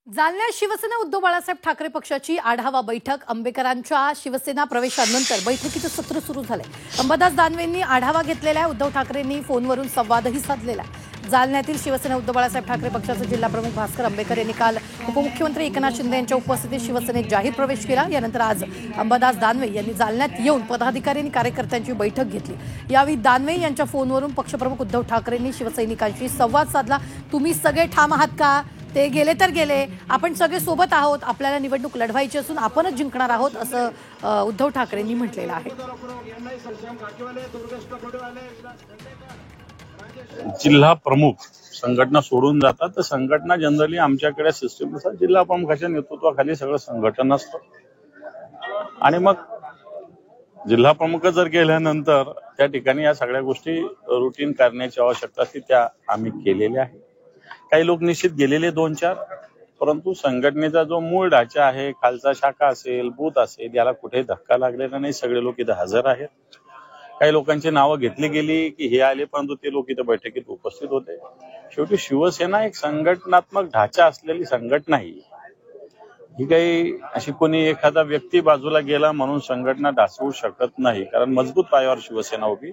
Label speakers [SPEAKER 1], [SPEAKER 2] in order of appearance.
[SPEAKER 1] जालन्यात शिवसेना उद्धव बाळासाहेब ठाकरे पक्षाची आढावा बैठक. आंबेकरांच्या शिवसेना प्रवेशानंतर बैठकीचं सत्र सुरू झालंय. अंबादास दानवेंनी आढावा घेतलेला आहे. उद्धव ठाकरेंनी फोनवरून संवादही साधलेला आहे. जालन्यातील शिवसेना उद्धव बाळासाहेब ठाकरे पक्षाचे जिल्हा प्रमुख भास्कर आंबेकर यांनी काल उपमुख्यमंत्री एकनाथ शिंदे यांच्या उपस्थितीत शिवसेनेत जाहीर प्रवेश केला. यानंतर आज अंबादास दानवे यांनी जालन्यात येऊन पदाधिकारी आणि कार्यकर्त्यांची बैठक घेतली. यावेळी दानवे यांच्या फोनवरून पक्षप्रमुख उद्धव ठाकरेंनी शिवसैनिकांशी संवाद साधला. तुम्ही सगळे ठाम आहात का? ते गेले तर गेले, आपण सगळे सोबत आहोत, आपल्याला निवडणूक लढवायची असून आपणच जिंकणार आहोत असं उद्धव ठाकरेंनी म्हटलेलं आहे.
[SPEAKER 2] जिल्हा प्रमुख संघटना सोडून जातात तर संघटना जनरली आमच्याकडे सिस्टीम असतात. जिल्हा प्रमुखाच्या नेतृत्वाखाली सगळं संघटन असतं आणि मग जिल्हा प्रमुख जर गेल्यानंतर त्या ठिकाणी या सगळ्या गोष्टी रुटीन करण्याची आवश्यकता असते, त्या आम्ही केलेल्या आहे. काही लोक निश्चित गेलेले 2-4, परंतु संघटनेचा जो मूळ ढाचा आहे, खालचा शाखा असेल, बूथ असेल, याला कुठेही धक्का लागलेला नाही. सगळे लोक इथं हजर आहेत. काही लोकांची नावं घेतली गेली की हे आले, परंतु ते लोक इथं बैठकीत उपस्थित होते. शेवटी शिवसेना एक संघटनात्मक ढाचा असलेली संघटना ही काही अशी कोणी एखादा व्यक्ती बाजूला गेला म्हणून संघटना ढासवू शकत नाही, कारण मजबूत पायावर शिवसेना उभी.